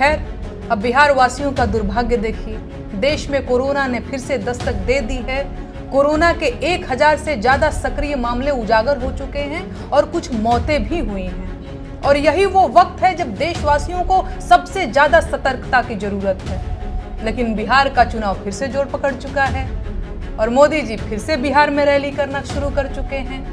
खैर, अब बिहार वासियों का दुर्भाग्य देखिए, देश में कोरोना ने फिर से दस्तक दे दी है। कोरोना के 1000 से ज्यादा सक्रिय मामले उजागर हो चुके हैं और कुछ मौतें भी हुई हैं। और यही वो वक्त है जब देशवासियों को सबसे ज्यादा सतर्कता की जरूरत है। लेकिन बिहार का चुनाव फिर से जोर पकड़ चुका है और मोदी जी फिर से बिहार में रैली करना शुरू कर चुके हैं।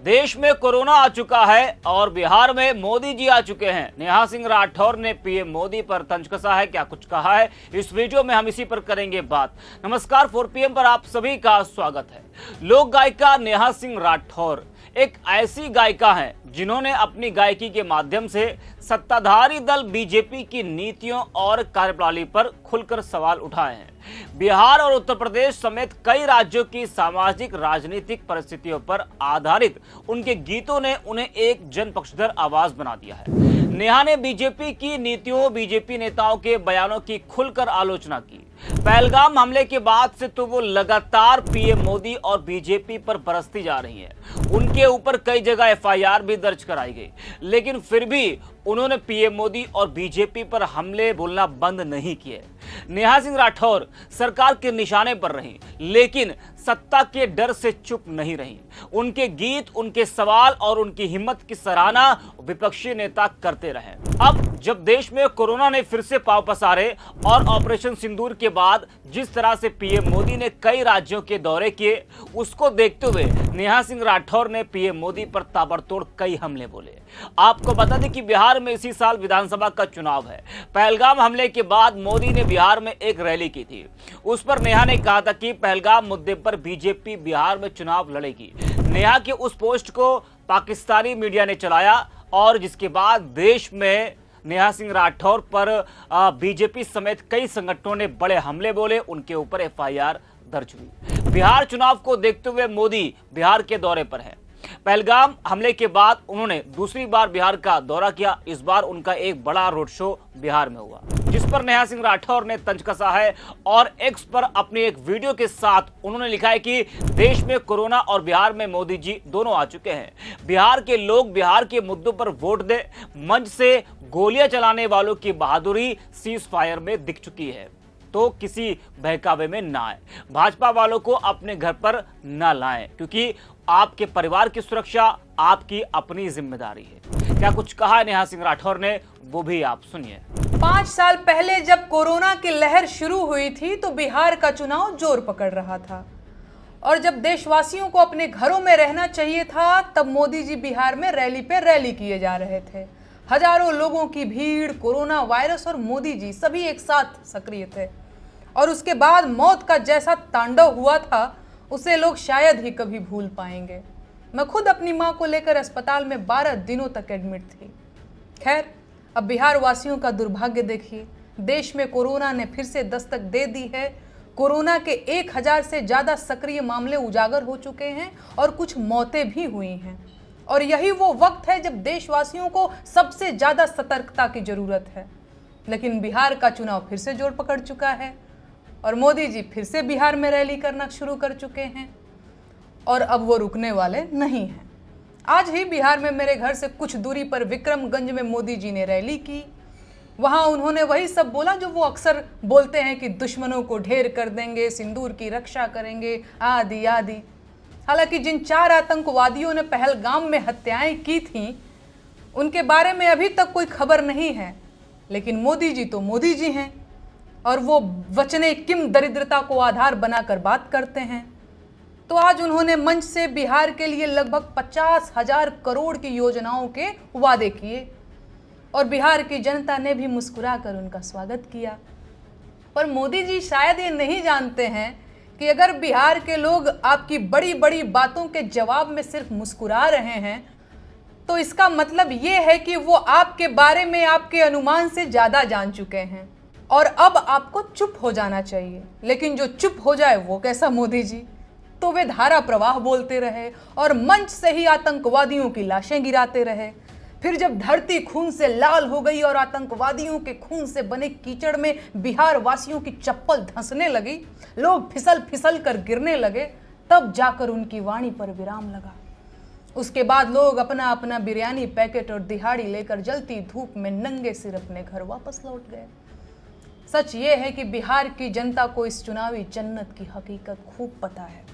देश में कोरोना आ चुका है और बिहार में मोदी जी आ चुके हैं। नेहा सिंह राठौर ने पीएम मोदी पर तंज कसा है, क्या कुछ कहा है, इस वीडियो में हम इसी पर करेंगे बात। नमस्कार, 4PM पर आप सभी का स्वागत है। लोक गायिका नेहा सिंह राठौर एक ऐसी गायिका हैं जिन्होंने अपनी गायकी के माध्यम से सत्ताधारी दल बीजेपी की नीतियों और कार्यप्रणाली पर खुलकर सवाल उठाए हैं। बिहार और उत्तर प्रदेश समेत कई राज्यों की सामाजिक राजनीतिक परिस्थितियों पर आधारित उनके गीतों ने उन्हें एक जनपक्षधर आवाज बना दिया है। नेहा ने बीजेपी की नीतियों, बीजेपी नेताओं के बयानों की खुलकर आलोचना की। पहलगाम हमले के बाद से तो वो लगातार पीएम मोदी और बीजेपी पर बरसती जा रही हैं। उनके ऊपर कई जगह एफआईआर भी दर्ज कराई गई, लेकिन फिर भी उन्होंने पीएम मोदी और बीजेपी पर हमले बोलना बंद नहीं किए। नेहा सिंह राठौर सरकार के निशाने पर रहीं, लेकिन सत्ता के डर से चुप नहीं रहीं। उनके गीत, उनके सवाल और उनकी हिम्मत की सराहना विपक्षी नेता करते रहे। अब जब देश में कोरोना ने फिर से पांव पसारे और ऑपरेशन सिंदूर के बाद जिस तरह से पीएम मोदी ने कई राज्यों के दौरे किए, उसको देखते हुए नेहा सिंह राठौर ने पीएम मोदी पर ताबड़तोड़ कई हमले बोले। आपको बता दें कि बिहार में इसी साल विधानसभा का चुनाव है। पहलगाम हमले के बाद मोदी ने बिहार में एक रैली की थी। उस पर नेहा ने कहा था कि पहलगाम मुद्दे पर बीजेपी बिहार में चुनाव लड़ेगी। नेहा के उस पोस्ट को पाकिस्तानी मीडिया ने चलाया और जिसके बाद देश में नेहा सिंह राठौर पर बीजेपी समेत कई संगठनों ने बड़े हमले बोले, उनके ऊपर एफआईआर दर्ज हुई। बिहार चुनाव को देखते हुए मोदी बिहार के दौरे पर है। पहलगाम हमले के बाद उन्होंने दूसरी बार बिहार का दौरा किया। इस बार उनका एक बड़ा रोड शो बिहार में हुआ, जिस पर नेहा सिंह राठौर ने तंज कसा है और एक्स पर अपनी एक वीडियो के साथ उन्होंने लिखा है कि देश में कोरोना और बिहार में मोदी जी दोनों आ चुके हैं। बिहार के लोग बिहार के मुद्दों पर वोट दे। मंच से गोलियां चलाने वालों की बहादुरी सीज फायर में दिख चुकी है, तो किसी बहकावे में ना आए। भाजपा वालों को अपने घर पर ना लाएं, क्योंकि आपके परिवार की सुरक्षा आपकी अपनी जिम्मेदारी है। क्या कुछ कहा है नेहा सिंह राठौर ने, वो भी आप सुनिए। 5 साल पहले जब कोरोना की लहर शुरू हुई थी तो बिहार का चुनाव जोर पकड़ रहा था और जब देशवासियों को अपने घरों में रहना चाहिए था, तब मोदी जी बिहार में रैली पे रैली किए जा रहे थे। हजारों लोगों की भीड़, कोरोना वायरस और मोदी जी सभी एक साथ सक्रिय थे और उसके बाद मौत का जैसा तांडव हुआ था, उसे लोग शायद ही कभी भूल पाएंगे। मैं खुद अपनी मां को लेकर अस्पताल में 12 दिनों तक एडमिट थी। खैर, अब बिहार वासियों का दुर्भाग्य देखिए, देश में कोरोना ने फिर से दस्तक दे दी है। कोरोना के 1000 से ज्यादा सक्रिय मामले उजागर हो चुके हैं और कुछ मौतें भी हुई हैं। और यही वो वक्त है जब देशवासियों को सबसे ज्यादा सतर्कता की जरूरत है। लेकिन बिहार का चुनाव फिर से जोर पकड़ चुका है और मोदी जी फिर से बिहार में रैली करना शुरू कर चुके हैं और अब वो रुकने वाले नहीं हैं। आज ही बिहार में मेरे घर से कुछ दूरी पर विक्रमगंज में मोदी जी ने रैली की। वहां उन्होंने वही सब बोला जो वो अक्सर बोलते हैं कि दुश्मनों को ढेर कर देंगे, सिंदूर की रक्षा करेंगे, आदि आदि। हालांकि जिन 4 आतंकवादियों ने पहलगाम में हत्याएं की थीं, उनके बारे में अभी तक कोई खबर नहीं है, लेकिन मोदी जी तो मोदी जी हैं और वो वचने किम दरिद्रता को आधार बनाकर बात करते हैं। तो आज उन्होंने मंच से बिहार के लिए लगभग 50,000 करोड़ की योजनाओं के वादे किए और बिहार की जनता ने भी मुस्कुराकर उनका स्वागत किया। पर मोदी जी शायद ये नहीं जानते हैं कि अगर बिहार के लोग आपकी बड़ी बड़ी बातों के जवाब में सिर्फ मुस्कुरा रहे हैं, तो इसका मतलब ये है कि वो आपके बारे में आपके अनुमान से ज्यादा जान चुके हैं और अब आपको चुप हो जाना चाहिए। लेकिन जो चुप हो जाए वो कैसा मोदी जी? तो वे धारा प्रवाह बोलते रहे और मंच से ही आतंकवादियों की लाशें गिराते रहे। फिर जब धरती खून से लाल हो गई और आतंकवादियों के खून से बने कीचड़ में बिहार वासियों की चप्पल धंसने लगी, लोग फिसल फिसल कर गिरने लगे, तब जाकर उनकी वाणी पर विराम लगा। उसके बाद लोग अपना अपना बिरयानी पैकेट और दिहाड़ी लेकर जलती धूप में नंगे सिर अपने घर वापस लौट गए। सच ये है कि बिहार की जनता को इस चुनावी जन्नत की हकीकत खूब पता है।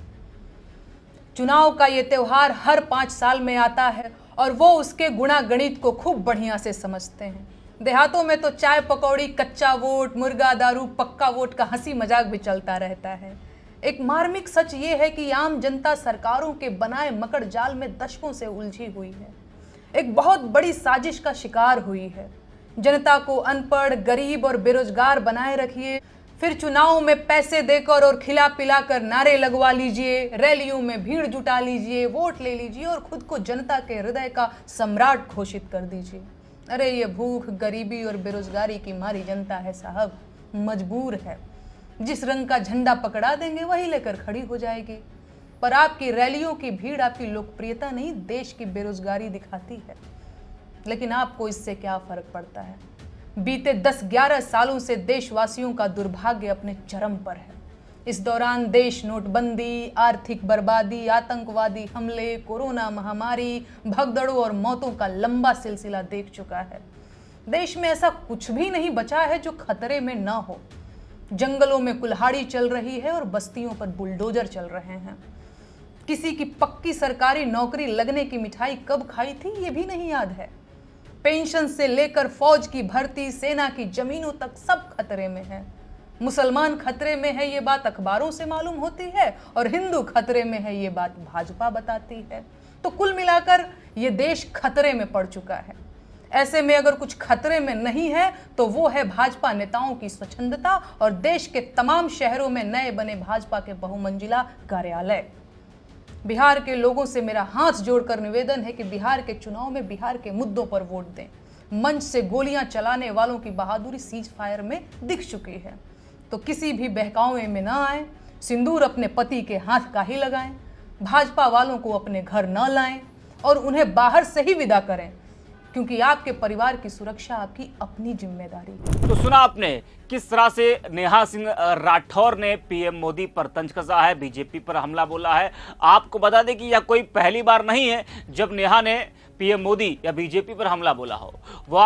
चुनाव का ये त्योहार हर 5 साल में आता है और वो उसके गुणा गणित को खूब बढ़िया से समझते हैं। देहातों में तो चाय पकौड़ी, कच्चा वोट, मुर्गा दारू, पक्का वोट का हंसी मजाक भी चलता रहता है। एक मार्मिक सच ये है कि आम जनता सरकारों के बनाए मकड़ जाल में दशकों से उलझी हुई है, एक बहुत बड़ी साजिश का शिकार हुई है। जनता को अनपढ़, गरीब और बेरोजगार बनाए रखिए, फिर चुनाव में पैसे देकर और खिला पिलाकर नारे लगवा लीजिए, रैलियों में भीड़ जुटा लीजिए, वोट ले लीजिए और खुद को जनता के हृदय का सम्राट घोषित कर दीजिए। अरे ये भूख, गरीबी और बेरोजगारी की मारी जनता है साहब, मजबूर है। जिस रंग का झंडा पकड़ा देंगे वही लेकर खड़ी हो जाएगी। पर आपकी रैलियों की भीड़ आपकी लोकप्रियता नहीं, देश की बेरोजगारी दिखाती है। लेकिन आपको इससे क्या फर्क पड़ता है? बीते 10-11 सालों से देशवासियों का दुर्भाग्य अपने चरम पर है। इस दौरान देश नोटबंदी, आर्थिक बर्बादी, आतंकवादी हमले, कोरोना महामारी, भगदड़ों और मौतों का लंबा सिलसिला देख चुका है। देश में ऐसा कुछ भी नहीं बचा है जो खतरे में ना हो। जंगलों में कुल्हाड़ी चल रही है और बस्तियों पर बुलडोजर चल रहे हैं। किसी की पक्की सरकारी नौकरी लगने की मिठाई कब खाई थी ये भी नहीं याद है। पेंशन से लेकर फौज की भर्ती, सेना की जमीनों तक सब खतरे में है। मुसलमान खतरे में है ये बात अखबारों से मालूम होती है और हिंदू खतरे में है ये बात भाजपा बताती है। तो कुल मिलाकर ये देश खतरे में पड़ चुका है। ऐसे में अगर कुछ खतरे में नहीं है तो वो है भाजपा नेताओं की स्वच्छंदता और देश के तमाम शहरों में नए बने भाजपा के बहुमंजिला कार्यालय। बिहार के लोगों से मेरा हाथ जोड़कर निवेदन है कि बिहार के चुनाव में बिहार के मुद्दों पर वोट दें। मंच से गोलियां चलाने वालों की बहादुरी सीज फायर में दिख चुकी है, तो किसी भी बहकावे में ना आए। सिंदूर अपने पति के हाथ का ही लगाएं, भाजपा वालों को अपने घर न लाएं और उन्हें बाहर से ही विदा करें, क्योंकि आपके परिवार की सुरक्षा आपकी अपनी जिम्मेदारी है। तो सुना आपने किस तरह से नेहा सिंह राठौर ने पीएम मोदी पर तंज कसा है, बीजेपी पर हमला बोला है। आपको बता दें कि यह कोई पहली बार नहीं है जब नेहा ने पीएम मोदी या बीजेपी पर हमला बोला हो। वो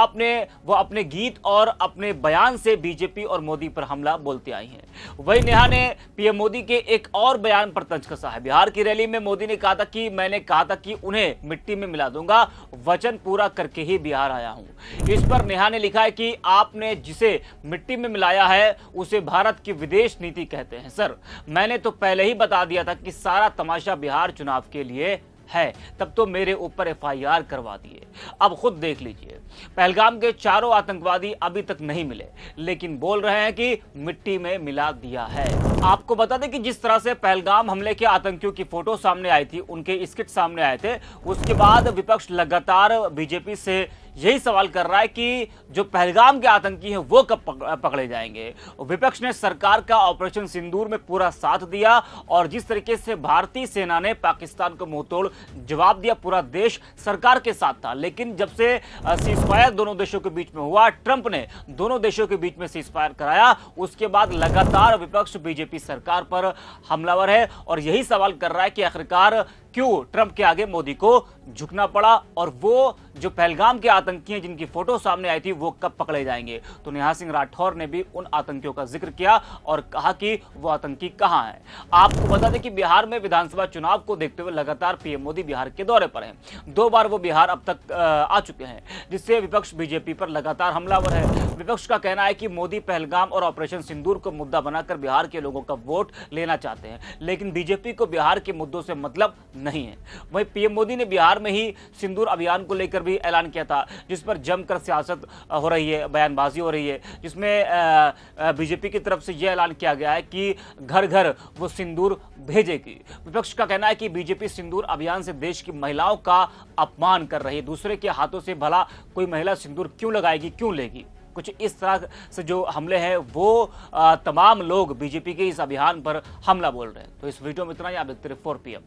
अपने गीत और अपने बयान से बीजेपी और मोदी पर हमला बोलते आई हैं। वही नेहा ने पीएम मोदी के एक और बयान पर तंज कसा है। बिहार की रैली में मोदी ने कहा था कि मैंने कहा था कि उन्हें मिट्टी में मिला दूंगा, वचन पूरा करके ही बिहार आया हूं। इस पर नेहा ने लिखा है कि आपने जिसे मिट्टी में मिलाया है उसे भारत की विदेश नीति कहते हैं। सर, मैंने तो पहले ही बता दिया था कि सारा तमाशा बिहार चुनाव के लिए है, तब तो मेरे ऊपर एफआईआर करवा दिए। अब खुद देख लीजिए, पहलगाम के चारों आतंकवादी अभी तक नहीं मिले, लेकिन बोल रहे हैं कि मिट्टी में मिला दिया है। आपको बता दें कि जिस तरह से पहलगाम हमले के आतंकियों की फोटो सामने आई थी, उनके स्केच सामने आए थे, उसके बाद विपक्ष लगातार बीजेपी से यही सवाल कर रहा है कि जो पहलगाम के आतंकी हैं वो कब पकड़े जाएंगे। विपक्ष ने सरकार का ऑपरेशन सिंदूर में पूरा साथ दिया और जिस तरीके से भारतीय सेना ने पाकिस्तान को मुंहतोड़ जवाब दिया, पूरा देश सरकार के साथ था। लेकिन जब से सीजफायर दोनों देशों के बीच में हुआ, ट्रंप ने दोनों देशों के बीच में सीजफायर कराया, उसके बाद लगातार विपक्ष बीजेपी सरकार पर हमलावर है और यही सवाल कर रहा है कि आखिरकार क्यों ट्रंप के आगे मोदी को झुकना पड़ा और वो जो पहलगाम के आतंकी हैं जिनकी फोटो सामने आई थी वो कब पकड़े जाएंगे। तो नेहा सिंह राठौर ने भी उन आतंकियों का जिक्र किया और कहा कि वो आतंकी कहां हैं। आपको बता दें कि बिहार में विधानसभा चुनाव को देखते हुए लगातार पीएम मोदी बिहार के दौरे पर हैं। 2 बार वो बिहार अब तक आ चुके हैं, जिससे विपक्ष बीजेपी पर लगातार हमलावर है। विपक्ष का कहना है कि मोदी पहलगाम और ऑपरेशन सिंदूर को मुद्दा बनाकर बिहार के लोगों का वोट लेना चाहते हैं, लेकिन बीजेपी को बिहार के मुद्दों से मतलब नहीं है। वहीं पीएम मोदी ने बिहार में ही सिंदूर अभियान को लेकर भी ऐलान किया था, जिस पर जमकर सियासत हो रही है, बयानबाजी हो रही है, जिसमें बीजेपी की तरफ से यह ऐलान किया गया है कि घर घर वो सिंदूर भेजेगी। विपक्ष का कहना है कि बीजेपी सिंदूर अभियान से देश की महिलाओं का अपमान कर रही है। दूसरे के हाथों से भला कोई महिला सिंदूर क्यों लगाएगी, क्यों लेगी। कुछ इस तरह से जो हमले हैं वो तमाम लोग बीजेपी के इस अभियान पर हमला बोल रहे हैं। तो इस वीडियो में इतना ही। आप देखते रहिए 4 PM।